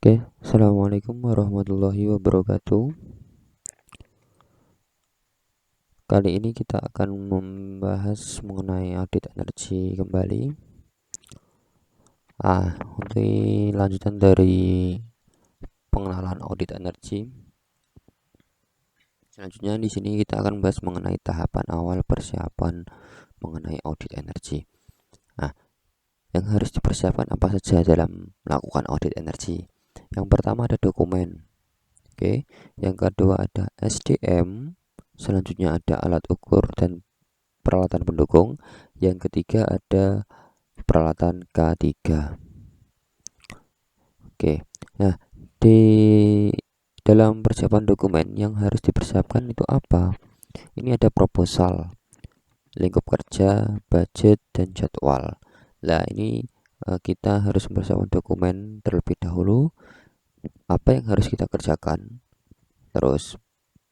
Oke, assalamualaikum warahmatullahi wabarakatuh. Kali ini kita akan membahas mengenai audit energi kembali. Untuk lanjutan dari pengenalan audit energi. Selanjutnya di sini kita akan membahas mengenai tahapan awal persiapan mengenai audit energi. Yang harus dipersiapkan apa saja dalam melakukan audit energi? Yang pertama ada dokumen. Oke, yang kedua ada SDM. Selanjutnya ada alat ukur dan peralatan pendukung. Yang ketiga ada peralatan K3. Oke. Nah, di dalam persiapan dokumen yang harus dipersiapkan itu apa? Ini ada proposal, lingkup kerja, budget, dan jadwal. Nah, ini kita harus mempersiapkan dokumen terlebih dahulu. Apa yang harus kita kerjakan? Terus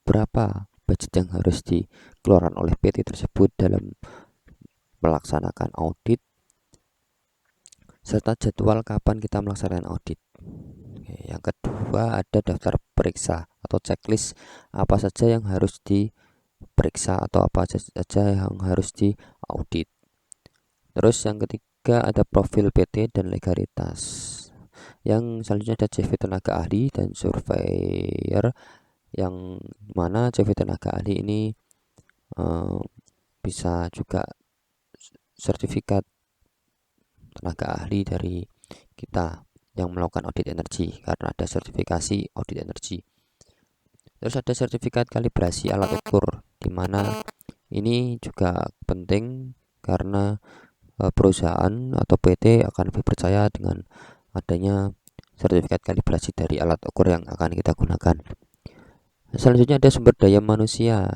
berapa budget yang harus dikeluarkan oleh PT tersebut dalam melaksanakan audit, serta jadwal kapan kita melaksanakan audit. Oke, yang kedua ada daftar periksa atau checklist apa saja yang harus diperiksa atau apa saja yang harus diaudit. Terus yang ketiga ada profil PT dan legalitas. Yang selanjutnya ada CV tenaga ahli dan surveyor, yang mana CV tenaga ahli ini bisa juga sertifikat tenaga ahli dari kita yang melakukan audit energi, karena ada sertifikasi audit energi. Terus ada sertifikat kalibrasi alat ukur, di mana ini juga penting karena perusahaan atau PT akan lebih percaya dengan adanya sertifikat kalibrasi dari alat ukur yang akan kita gunakan. Selanjutnya ada sumber daya manusia,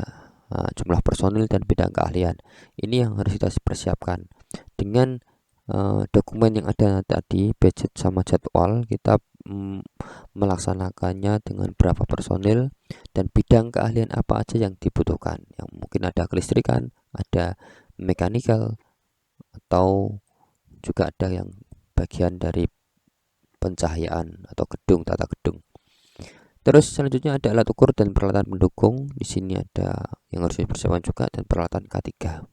jumlah personil dan bidang keahlian. Ini yang harus kita persiapkan. Dengan dokumen yang ada tadi, budget sama jadwal, kita melaksanakannya dengan berapa personil dan bidang keahlian apa aja yang dibutuhkan. Yang mungkin ada kelistrikan, ada mechanical, atau juga ada yang bagian dari pencahayaan atau gedung, tata gedung. Terus selanjutnya ada alat ukur dan peralatan pendukung. Di sini ada yang harus dipersiapkan juga dan peralatan K3.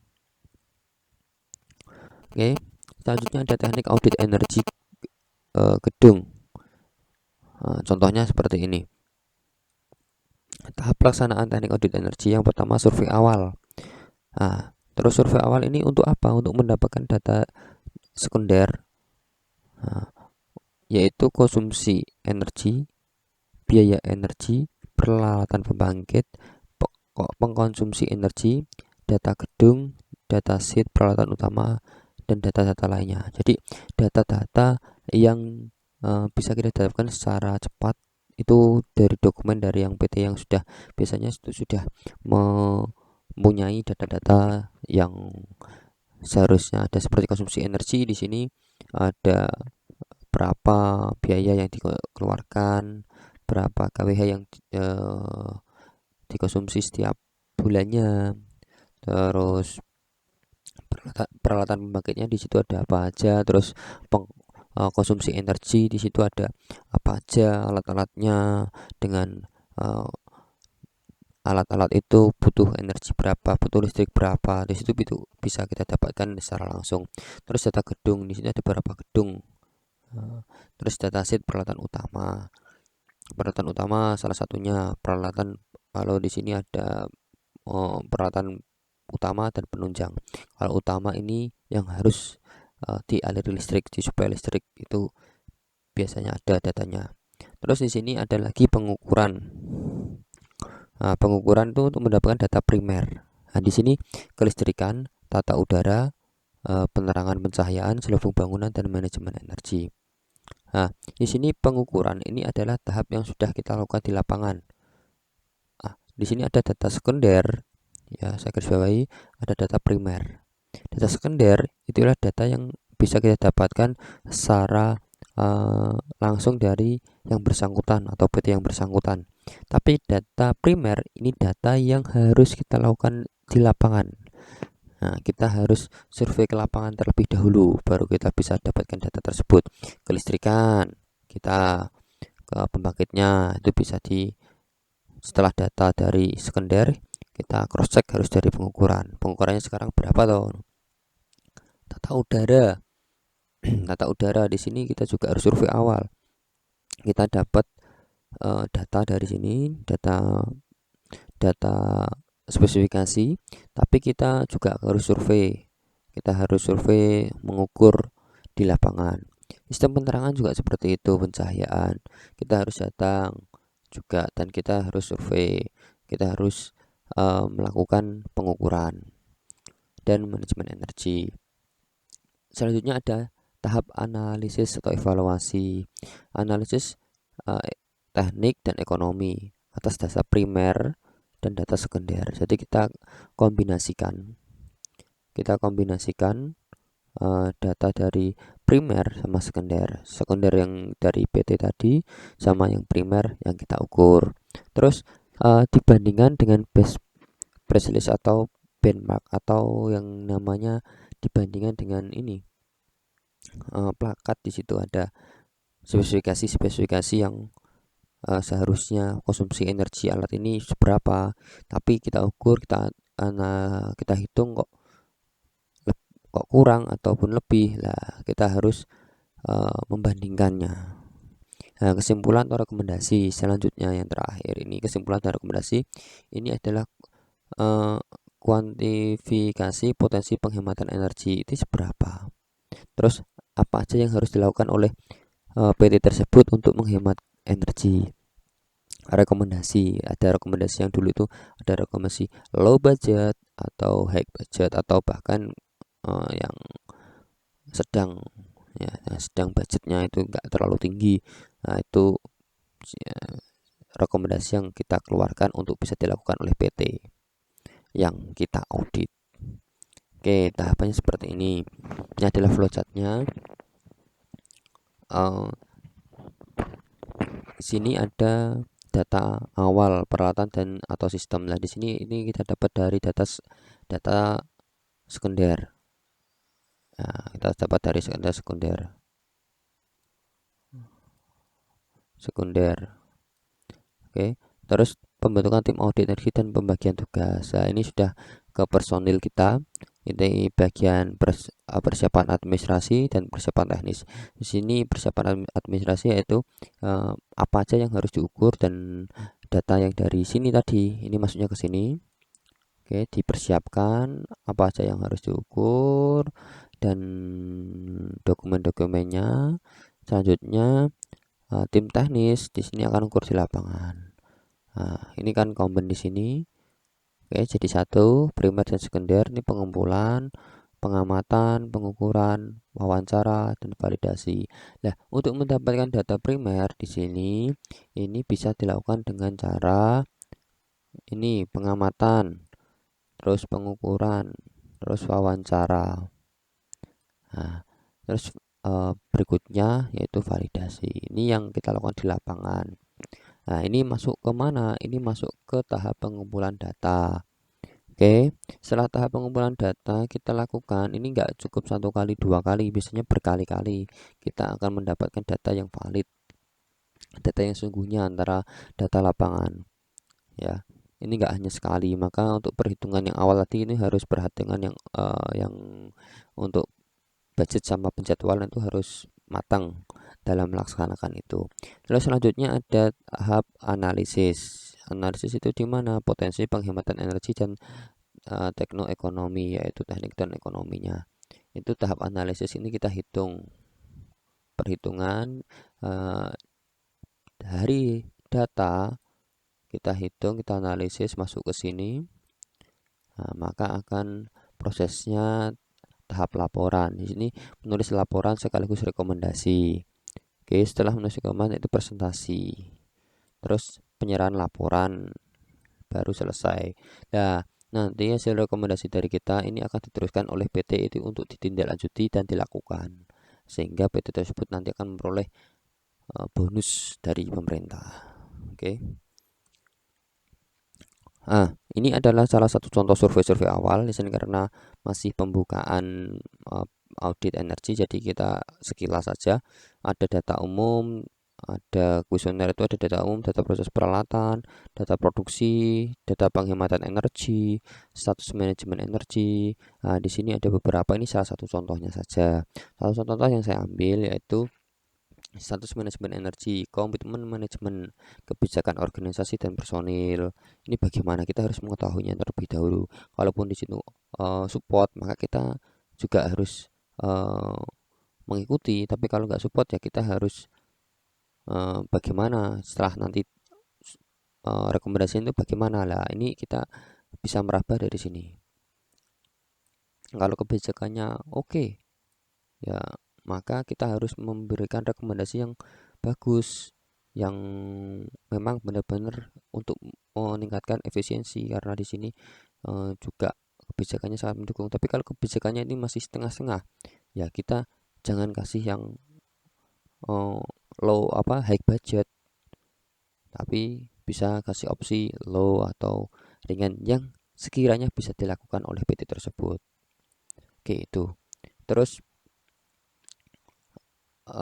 Oke, selanjutnya ada teknik audit energi gedung. Contohnya seperti ini. Tahap pelaksanaan teknik audit energi yang pertama survei awal. Terus survei awal ini untuk apa? Untuk mendapatkan data sekunder, yaitu konsumsi energi, biaya energi, peralatan pembangkit, pengkonsumsi energi, data gedung, data sheet peralatan utama, dan data-data lainnya. Jadi data-data yang bisa kita dapatkan secara cepat itu dari dokumen dari yang PT yang sudah biasanya sudah mempunyai data-data yang seharusnya ada, seperti konsumsi energi. Di sini ada berapa biaya yang dikeluarkan, berapa kWh yang dikonsumsi setiap bulannya. Terus peralatan pembangkitnya di situ ada apa aja. Terus konsumsi energi di situ ada apa aja, alat-alatnya, dengan alat-alat itu butuh energi berapa, butuh listrik berapa. Di situ itu bisa kita dapatkan secara langsung. Terus data gedung, di sini ada berapa gedung. Terus data sheet peralatan utama. Peralatan utama salah satunya peralatan, kalau di sini ada peralatan utama dan penunjang. Kalau utama ini yang harus dialiri listrik, disuplai listrik, itu biasanya ada datanya. Terus di sini ada lagi pengukuran. Pengukuran itu untuk mendapatkan data primer. Di sini kelistrikan, tata udara, penerangan pencahayaan, selubung bangunan, dan manajemen energi. Di sini pengukuran ini adalah tahap yang sudah kita lakukan di lapangan. Di sini ada data sekunder, ya saya garis bawahi, ada data primer. Data sekunder itulah data yang bisa kita dapatkan secara langsung dari yang bersangkutan atau PT yang bersangkutan. Tapi data primer ini data yang harus kita lakukan di lapangan. Kita harus survei ke lapangan terlebih dahulu, baru kita bisa dapatkan data tersebut. Kelistrikan, kita ke pembangkitnya. Itu bisa setelah data dari sekunder kita cross check harus dari pengukurannya sekarang berapa toh. Tata udara tata udara di sini kita juga harus survei awal. Kita dapat data dari sini, data spesifikasi, tapi kita juga harus survei. Kita harus survei, mengukur di lapangan. Sistem penerangan juga seperti itu, pencahayaan. Kita harus datang juga dan kita harus survei. Kita harus melakukan pengukuran dan manajemen energi. Selanjutnya ada tahap analisis atau evaluasi. Analisis teknik dan ekonomi atas data primer dan data sekunder. Jadi kita kombinasikan data dari primer sama sekunder yang dari PT tadi sama yang primer yang kita ukur. Terus dibandingkan dengan best list atau benchmark atau yang namanya dibandingkan dengan ini plakat. Di situ ada spesifikasi yang seharusnya konsumsi energi alat ini seberapa, tapi kita ukur, kita hitung kok kurang ataupun lebih lah, kita harus membandingkannya. Nah, kesimpulan atau rekomendasi selanjutnya yang terakhir ini, kesimpulan dan rekomendasi ini adalah kuantifikasi potensi penghematan energi itu seberapa, terus apa aja yang harus dilakukan oleh PT tersebut untuk menghemat energi. Ada rekomendasi yang dulu itu ada rekomendasi low budget atau high budget atau bahkan yang sedang budgetnya itu enggak terlalu tinggi. Nah, itu rekomendasi yang kita keluarkan untuk bisa dilakukan oleh PT yang kita audit. Oke, tahapannya seperti ini. Ini adalah flowchartnya. Di sini ada data awal peralatan dan atau sistem. Nah, di sini ini kita dapat dari data sekunder. Nah, kita dapat dari sekunder. Oke, terus pembentukan tim audit energi dan pembagian tugas. Nah, ini sudah ke personil kita. Ini bagian persiapan administrasi dan persiapan teknis. Di sini persiapan administrasi yaitu apa aja yang harus diukur dan data yang dari sini tadi ini masuknya ke sini. Oke, dipersiapkan apa aja yang harus diukur dan dokumen-dokumennya. Selanjutnya tim teknis di sini akan ukur di lapangan. Nah, ini kan komben di sini. Oke, jadi satu, primer dan sekunder ini pengumpulan, pengamatan, pengukuran, wawancara, dan validasi. Nah, untuk mendapatkan data primer di sini, ini bisa dilakukan dengan cara ini pengamatan, terus pengukuran, terus wawancara. Nah, terus berikutnya yaitu validasi. Ini yang kita lakukan di lapangan. Nah, ini masuk ke mana? Ini masuk ke tahap pengumpulan data. Oke, setelah tahap pengumpulan data kita lakukan, ini enggak cukup 1 kali 2 kali, biasanya berkali-kali kita akan mendapatkan data yang valid, data yang sungguhnya antara data lapangan. Ya, ini enggak hanya sekali, maka untuk perhitungan yang awal tadi ini harus perhitungan yang untuk budget sama penjadwalan itu harus matang dalam melaksanakan itu. Lalu selanjutnya ada tahap analisis. Analisis itu di mana potensi penghematan energi dan teknoekonomi, yaitu teknik dan ekonominya. Itu tahap analisis ini kita hitung perhitungan dari data, kita hitung, kita analisis masuk ke sini. Nah, maka akan prosesnya tahap laporan. Di sini menulis laporan sekaligus rekomendasi. Oke, setelah menulis rekomendasi itu presentasi. Terus penyerahan laporan baru selesai. Nah, nanti hasil rekomendasi dari kita ini akan diteruskan oleh PT itu untuk ditindaklanjuti dan dilakukan. Sehingga PT tersebut nanti akan memperoleh bonus dari pemerintah. Oke. Ini adalah salah satu contoh survei awal di sini karena masih pembukaan audit energi, jadi kita sekilas saja. Ada data umum, ada kuesioner itu ada data umum, data proses peralatan, data produksi, data penghematan energi, status manajemen energi. Nah, di sini ada beberapa, ini salah satu contohnya saja. Salah satu contoh yang saya ambil yaitu status manajemen energi, komitmen manajemen, kebijakan organisasi dan personil. Ini bagaimana kita harus mengetahuinya terlebih dahulu. Kalaupun di situ support, maka kita juga harus mengikuti. Tapi kalau nggak support ya kita harus bagaimana setelah nanti rekomendasi itu bagaimana lah. Ini kita bisa meraba dari sini. Kalau kebijakannya oke, ya maka kita harus memberikan rekomendasi yang bagus, yang memang benar-benar untuk meningkatkan efisiensi, karena di sini juga kebijakannya sangat mendukung. Tapi kalau kebijakannya ini masih setengah-setengah, ya kita jangan kasih yang high budget, tapi bisa kasih opsi low atau ringan yang sekiranya bisa dilakukan oleh PT tersebut. Oke, itu. Terus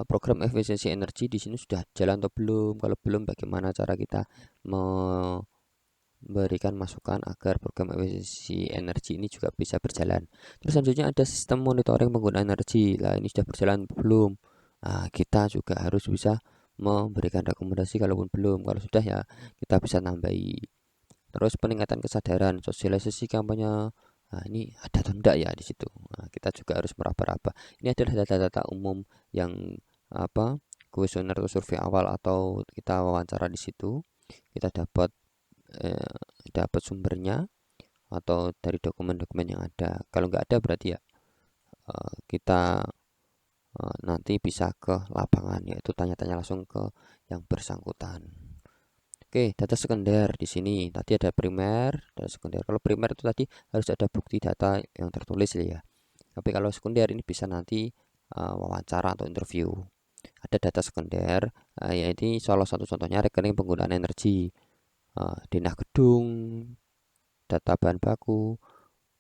program efisiensi energi di sini sudah jalan atau belum? Kalau belum, bagaimana cara kita memberikan masukan agar program efisiensi energi ini juga bisa berjalan? Terus selanjutnya ada sistem monitoring penggunaan energi. Lah, ini sudah berjalan belum? Nah, kita juga harus bisa memberikan rekomendasi kalaupun belum. Kalau sudah ya kita bisa nambahi. Terus peningkatan kesadaran, sosialisasi kampanye. Nah, ini ada atau enggak ya di situ. Nah, kita juga harus meraba-raba. Ini adalah data-data umum yang kuesioner atau survei awal atau kita wawancara di situ. Kita dapat sumbernya atau dari dokumen-dokumen yang ada. Kalau nggak ada berarti ya kita nanti bisa ke lapangan, yaitu tanya-tanya langsung ke yang bersangkutan. Oke, data sekunder di sini. Tadi ada primer, data sekunder. Kalau primer itu tadi harus ada bukti data yang tertulis ya. Tapi kalau sekunder ini bisa nanti wawancara atau interview. Ada data sekunder, yaitu salah satu contohnya rekening penggunaan energi, denah gedung, data bahan baku,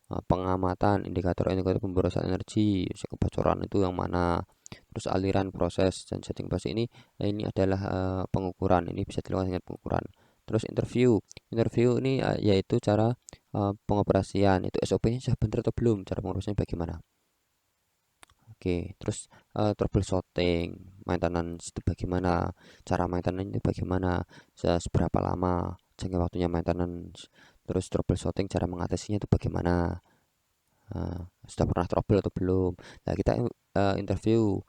pengamatan indikator-indikator pemborosan energi, kebocoran itu yang mana. Terus aliran proses dan setting proses ini adalah pengukuran, ini bisa dilakukan dengan pengukuran. Terus interview ini yaitu cara pengoperasian, itu SOP-nya sudah benar atau belum, cara pengoperasiannya bagaimana. Oke, terus troubleshooting, maintenance itu bagaimana, cara maintenance itu bagaimana, seberapa lama jangka waktunya maintenance. Terus troubleshooting, cara mengatasinya itu bagaimana. Sudah pernah trouble atau belum. Nah, kita interview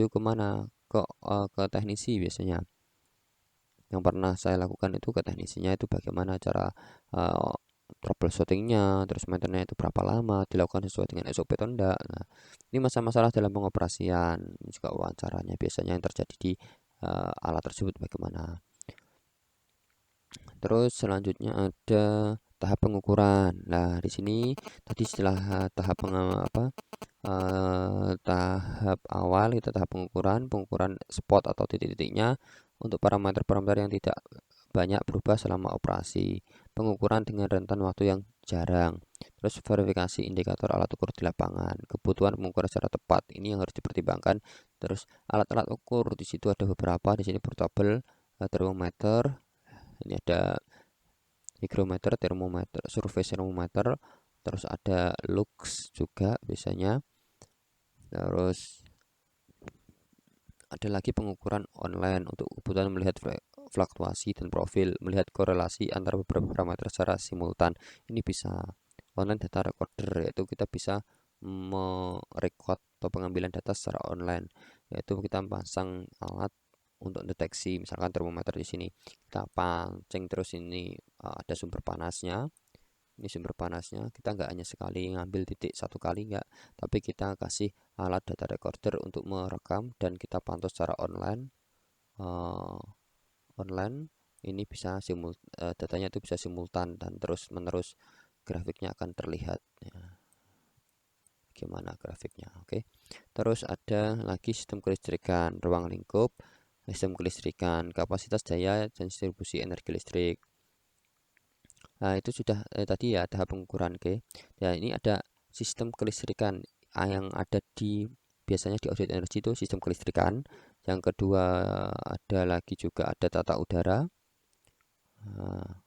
kemana, ke teknisi biasanya. Yang pernah saya lakukan itu ke teknisinya, itu bagaimana cara troubleshootingnya, terus maintenance itu berapa lama, dilakukan sesuai dengan SOP atau enggak. Nah, ini masalah-masalah dalam pengoperasian, ini juga wawancaranya biasanya yang terjadi di alat tersebut bagaimana. Terus selanjutnya ada tahap pengukuran. Nah, di sini tadi setelah tahap tahap awal kita tahap pengukuran spot atau titik-titiknya untuk parameter-parameter yang tidak banyak berubah selama operasi, pengukuran dengan rentan waktu yang jarang, terus verifikasi indikator alat ukur di lapangan, kebutuhan pengukuran secara tepat, ini yang harus dipertimbangkan. Terus alat-alat ukur di situ ada beberapa, di sini portable, termometer, ini ada hygrometer, termometer, survei termometer, terus ada lux juga biasanya. Terus ada lagi pengukuran online untuk kebutuhan melihat fluktuasi dan profil, melihat korelasi antara beberapa parameter secara simultan. Ini bisa online data recorder, yaitu kita bisa merekod atau pengambilan data secara online, yaitu kita pasang alat untuk deteksi, misalkan termometer di sini kita pancing, terus ini ada sumber panasnya. Ini sumber panasnya, kita nggak hanya sekali ngambil titik satu kali, nggak, tapi kita kasih alat data recorder untuk merekam dan kita pantau secara online. Ini bisa datanya itu bisa simultan dan terus menerus grafiknya akan terlihat ya. Gimana grafiknya? Oke. Terus ada lagi sistem kelistrikan, ruang lingkup, sistem kelistrikan, kapasitas daya dan distribusi energi listrik. Nah, itu sudah tadi ya tahap pengukuran. Oke. Ya, ini ada sistem kelistrikan yang ada di biasanya di audit energi itu sistem kelistrikan. Yang kedua ada lagi juga ada tata udara. Nah,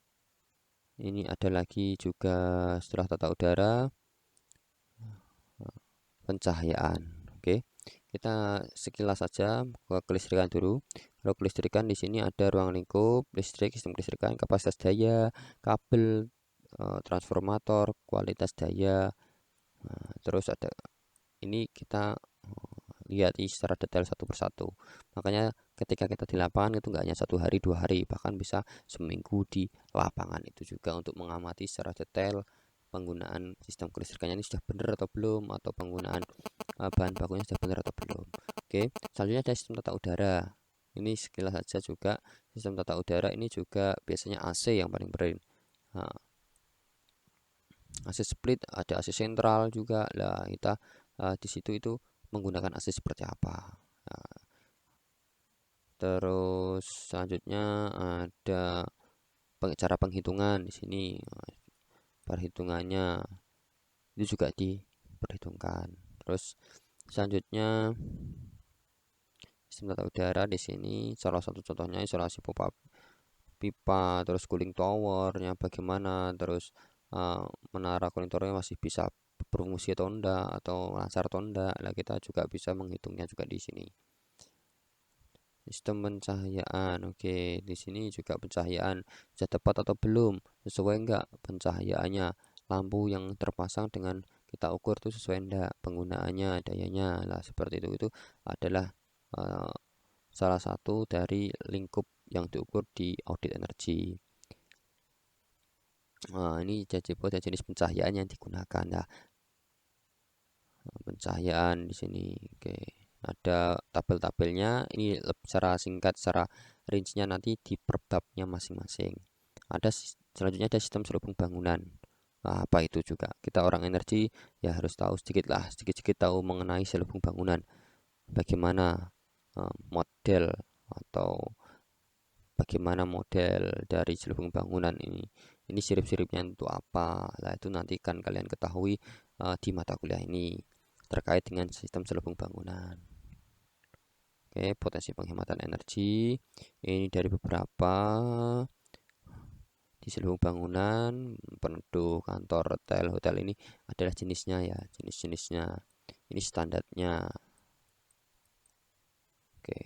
ini ada lagi juga setelah tata udara pencahayaan. Oke, kita sekilas saja ke kelistrikan dulu. Kalau kelistrikan di sini ada ruang lingkup, listrik, sistem kelistrikan, kapasitas daya, kabel, transformator, kualitas daya. Nah, terus ada ini kita lihat secara detail satu persatu. Makanya ketika kita di lapangan itu nggak hanya 1 hari 2 hari, bahkan bisa seminggu di lapangan itu juga untuk mengamati secara detail penggunaan sistem kelistrikannya ini sudah benar atau belum, atau penggunaan bahan bakunya sudah benar atau belum. Oke, selanjutnya ada sistem tata udara. Ini sekilas saja juga sistem tata udara ini juga biasanya AC yang paling berat. Nah, AC split, ada AC sentral juga lah. Kita di situ itu menggunakan AC seperti apa. Nah, terus selanjutnya ada cara penghitungan di sini. Perhitungannya itu juga diperhitungkan. Terus selanjutnya sistem tata udara di sini salah satu contohnya isolasi pipa, terus cooling towernya bagaimana, terus menara cooling towernya masih bisa berfungsi atau enggak, atau lancar atau enggak. Nah, kita juga bisa menghitungnya juga di sini. Sistem pencahayaan, oke, di sini juga pencahayaan sudah tepat atau belum, sesuai enggak pencahayaannya, lampu yang terpasang dengan kita ukur itu sesuai enggak penggunaannya, dayanya. Nah, seperti itu adalah salah satu dari lingkup yang diukur di audit energi. Nah, ini jenis pencahayaan yang digunakan. Nah, pencahayaan di sini, oke, ada tabel-tabelnya. Ini secara singkat, secara rincinya nanti di perbabnya masing-masing. Ada selanjutnya ada sistem selubung bangunan. Nah, apa itu juga? Kita orang energi ya harus tahu sedikit-sedikit tahu mengenai selubung bangunan. Bagaimana model atau bagaimana model dari selubung bangunan ini sirip-siripnya untuk apa. Nah, itu nanti kan kalian ketahui di mata kuliah ini terkait dengan sistem selubung bangunan. Oke, potensi penghematan energi ini dari beberapa di selubung bangunan, peneduh, kantor, hotel ini adalah jenisnya ya, jenis-jenisnya. Ini standarnya. Oke.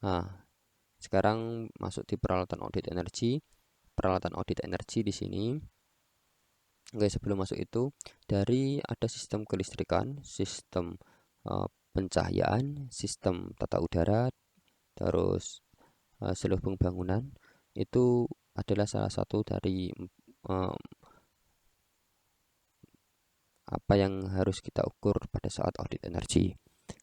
Nah, sekarang masuk di peralatan audit energi. Peralatan audit energi di sini. Oke, sebelum masuk itu ada sistem kelistrikan, sistem pencahayaan, sistem tata udara, terus selubung bangunan. Itu adalah salah satu dari apa yang harus kita ukur pada saat audit energi.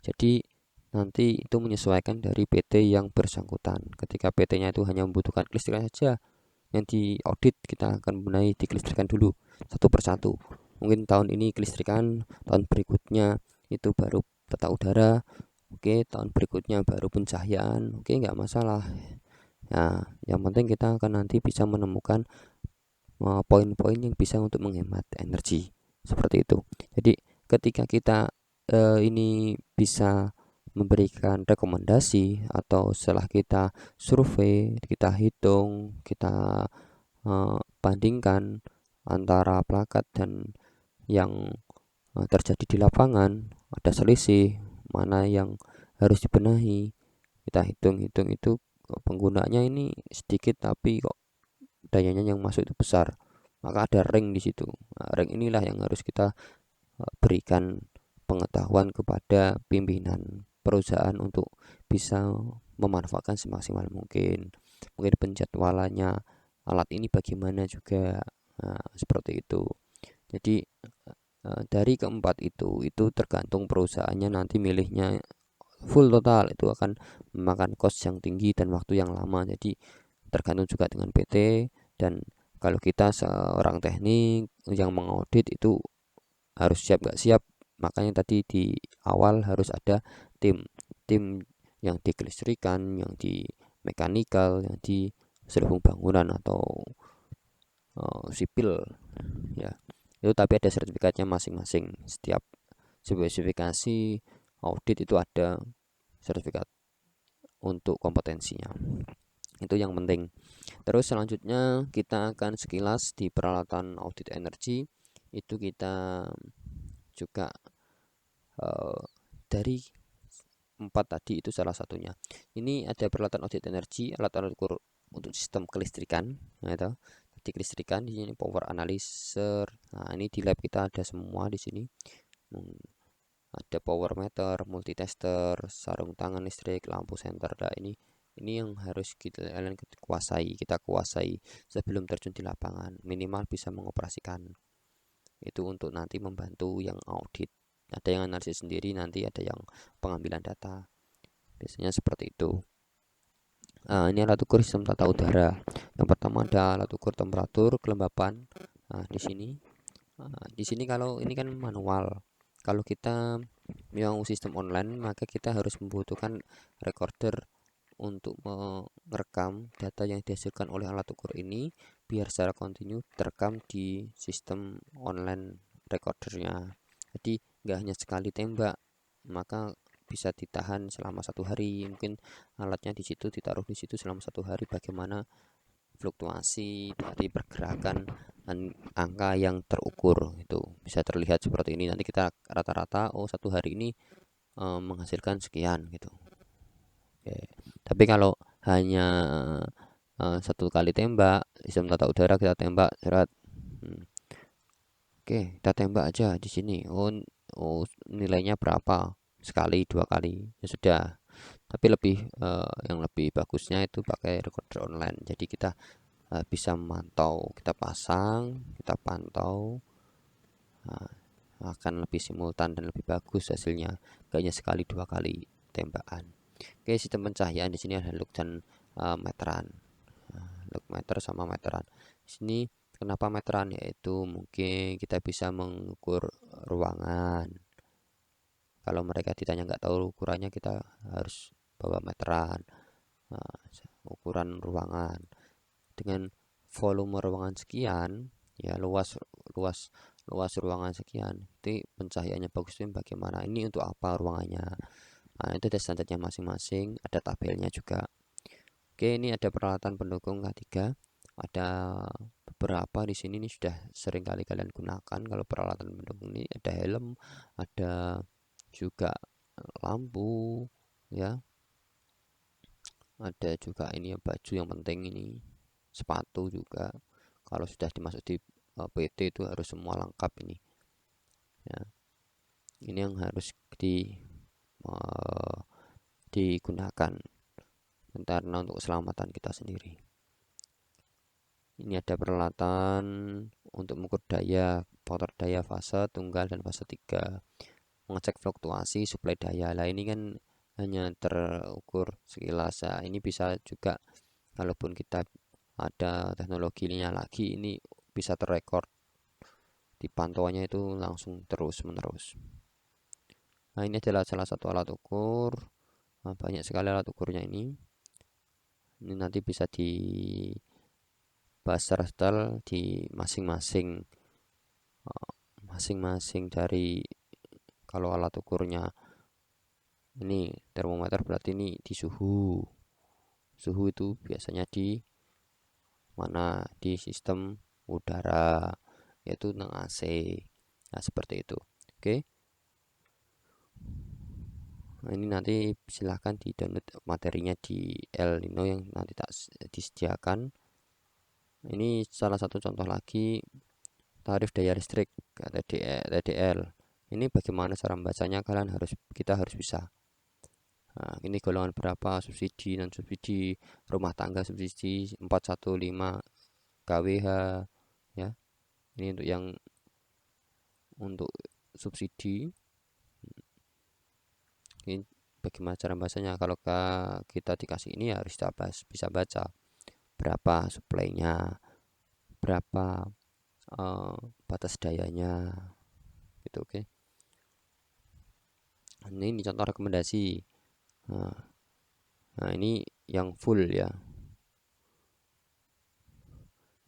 Jadi nanti itu menyesuaikan dari PT yang bersangkutan. Ketika PT-nya itu hanya membutuhkan kelistrikan saja, yang diaudit kita akan benahi di kelistrikan dulu satu persatu. Mungkin tahun ini kelistrikan, tahun berikutnya itu baru tata udara, oke, tahun berikutnya baru pencahayaan, oke, nggak masalah. Nah, yang penting kita akan nanti bisa menemukan poin-poin yang bisa untuk menghemat energi seperti itu. Jadi ketika kita ini bisa memberikan rekomendasi, atau setelah kita survei, kita hitung, kita bandingkan antara plakat dan yang terjadi di lapangan, ada selisih, mana yang harus dibenahi, kita hitung-hitung itu penggunanya ini sedikit tapi kok dayanya yang masuk itu besar, maka ada ring di situ. Nah, ring inilah yang harus kita berikan pengetahuan kepada pimpinan perusahaan untuk bisa memanfaatkan semaksimal mungkin. Mungkin penjadwalannya alat ini bagaimana juga. Nah, seperti itu. Jadi dari keempat itu tergantung perusahaannya nanti milihnya full total, itu akan memakan cost yang tinggi dan waktu yang lama. Jadi tergantung juga dengan PT, dan kalau kita seorang teknik yang mengaudit itu harus siap nggak siap. Makanya tadi di awal harus ada tim yang di kelistrikan, yang di mekanikal, yang di selubung bangunan atau sipil ya. Itu tapi ada sertifikatnya masing-masing. Setiap spesifikasi audit itu ada sertifikat untuk kompetensinya. Itu yang penting. Terus selanjutnya kita akan sekilas di peralatan audit energi. Itu kita juga dari 4 tadi itu salah satunya. Ini ada peralatan audit energi, alat-alat ukur untuk sistem kelistrikan, nah itu di kelistrikan. Di sini power analyzer. Nah, ini di lab kita ada semua di sini. Ada power meter, multitester, sarung tangan listrik, lampu senter. Nah, ini yang harus kalian kuasai sebelum terjun di lapangan, minimal bisa mengoperasikan. Itu untuk nanti membantu yang audit. Ada yang analisis sendiri, nanti ada yang pengambilan data. Biasanya seperti itu. Nah, ini alat ukur sistem tata udara. Yang pertama ada alat ukur temperatur, kelembapan. Nah, di sini kalau ini kan manual. Kalau kita yang sistem online, maka kita harus membutuhkan recorder untuk merekam data yang dihasilkan oleh alat ukur ini biar secara kontinu terekam di sistem online recordernya. Jadi nggak hanya sekali tembak, maka bisa ditahan selama 1 hari. Mungkin alatnya ditaruh di situ selama 1 hari. Bagaimana fluktuasi dari pergerakan dan angka yang terukur itu bisa terlihat seperti ini. Nanti kita rata-rata 1 hari ini menghasilkan sekian gitu. Oke. Tapi kalau hanya 1 kali tembak, sistem tata udara kita tembak serat. Oke, kita tembak aja di sini. Nilainya berapa? Sekali, 2 kali, ya sudah. Tapi yang lebih bagusnya itu pakai recorder online. Jadi kita bisa memantau, kita pasang, kita pantau, akan lebih simultan dan lebih bagus hasilnya. Kayaknya sekali 2 kali tembakan. Oke, sistem pencahayaan di sini ada lux dan meteran. Lux meter sama meteran. Di sini kenapa meteran? Yaitu mungkin kita bisa mengukur ruangan. Kalau mereka ditanya nggak tahu ukurannya, kita harus bawa meteran. Ukuran ruangan dengan volume ruangan sekian, ya luas luas luas ruangan sekian, itu pencahayaannya bagus itu bagaimana, ini untuk apa ruangannya. Nah, itu ada standarnya masing-masing, ada tabelnya juga. Oke, ini ada peralatan pendukung K3. Ada beberapa di sini, ini sudah sering kali kalian gunakan. Kalau peralatan pendukung ini ada helm, ada juga lampu, ya. Ada juga ini ya, baju yang penting ini, sepatu juga. Kalau sudah dimasuk di PT itu harus semua lengkap ini. Ya, ini yang harus digunakan karena untuk keselamatan kita sendiri. Ini ada peralatan untuk mengukur daya, motor daya fase tunggal dan fase 3, mengecek fluktuasi suplai daya. Lah ini kan hanya terukur sekilas. Nah, ini bisa juga kalaupun kita ada teknologinya lagi, ini bisa terrekord, dipantauannya itu langsung terus menerus. Nah, ini adalah salah satu alat ukur. Nah, banyak sekali alat ukurnya ini nanti bisa dibahas secara detail di masing-masing dari, kalau alat ukurnya ini termometer berarti ini di suhu itu biasanya di mana, di sistem udara, yaitu tentang AC. Nah, seperti itu. Oke. Nah, ini nanti silahkan di download materinya di El Nino yang nanti tak disediakan. Ini salah satu contoh lagi tarif daya listrik TDL. Ini bagaimana cara membacanya, kita harus bisa. Nah, ini golongan berapa, subsidi dan subsidi rumah tangga, subsidi 415 kWh, ya. Ini untuk subsidi. Ini bagaimana cara bacanya. Kalau kita dikasih ini harus bisa baca berapa suplainya, berapa batas dayanya gitu. Oke. Ini contoh rekomendasi. Nah, ini yang full ya.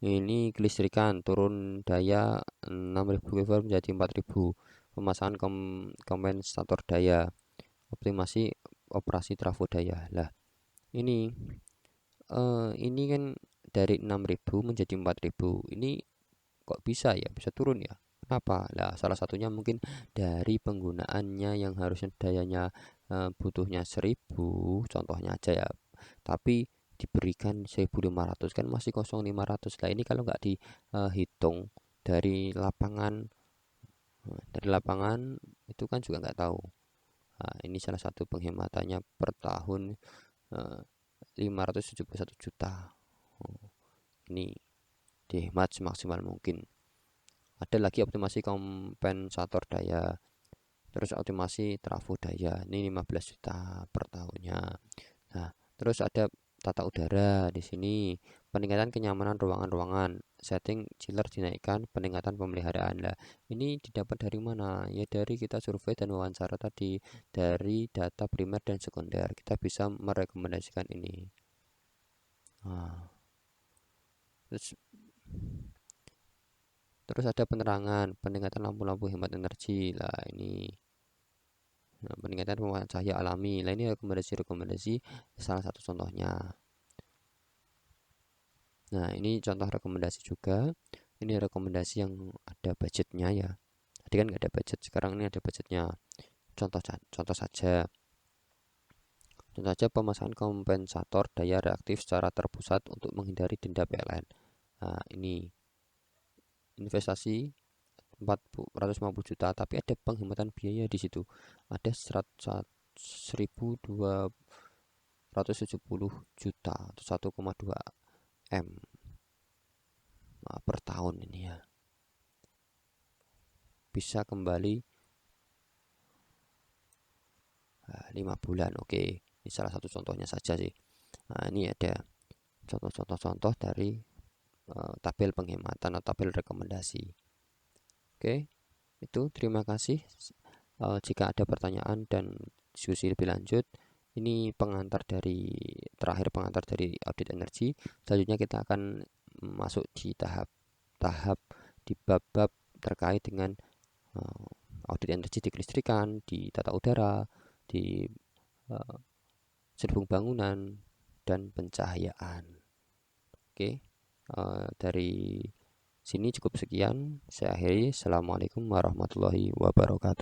Ini kelistrikan turun daya 6000 kV menjadi 4000. Pemasangan kompensator daya, optimasi operasi trafo daya. Lah, ini ini kan dari 6000 menjadi 4000. Ini kok bisa ya, bisa turun ya? Kenapa? Lah, salah satunya mungkin dari penggunaannya yang harusnya dayanya butuhnya 1000, contohnya aja ya. Tapi diberikan 1500, kan masih kosong 500. Lah, ini kalau nggak dihitung dari lapangan, itu kan juga nggak tahu. Nah, ini salah satu penghematannya per tahun, eh, 571 juta. Ini dihemat semaksimal mungkin. Ada lagi optimasi kompensator daya, terus optimasi trafo daya, ini 15 juta per tahunnya. Nah, terus ada tata udara di sini, peningkatan kenyamanan ruangan-ruangan, setting chiller dinaikkan, peningkatan pemeliharaan. Lah, ini didapat dari mana? Ya dari kita survei dan wawancara tadi, dari data primer dan sekunder. Kita bisa merekomendasikan ini. Nah, terus terus ada penerangan, peningkatan lampu-lampu hemat energi. Lah, ini peningkatan pemakaian cahaya alami. Lah, ini rekomendasi-rekomendasi salah satu contohnya. Nah, ini contoh rekomendasi juga. Ini rekomendasi yang ada budgetnya ya. Tadi kan nggak ada budget, sekarang ini ada budgetnya. Contoh saja. Contoh saja pemasangan kompensator daya reaktif secara terpusat untuk menghindari denda PLN. Nah, ini investasi 450 juta, tapi ada penghematan biaya di situ. Ada 1270 juta atau 1,2 M per tahun ini ya. Bisa kembali 5 bulan. Oke, ini salah satu contohnya saja sih. Nah, ini ada contoh-contoh dari tabel penghematan atau tabel rekomendasi. Oke, itu terima kasih. Jika ada pertanyaan dan diskusi lebih lanjut, ini terakhir pengantar dari audit energi. Selanjutnya kita akan masuk di tahap di bab-bab terkait dengan audit energi di kelistrikan, di tata udara, di serbung bangunan, dan pencahayaan. Oke, dari sini cukup sekian. Saya akhiri. Assalamualaikum warahmatullahi wabarakatuh.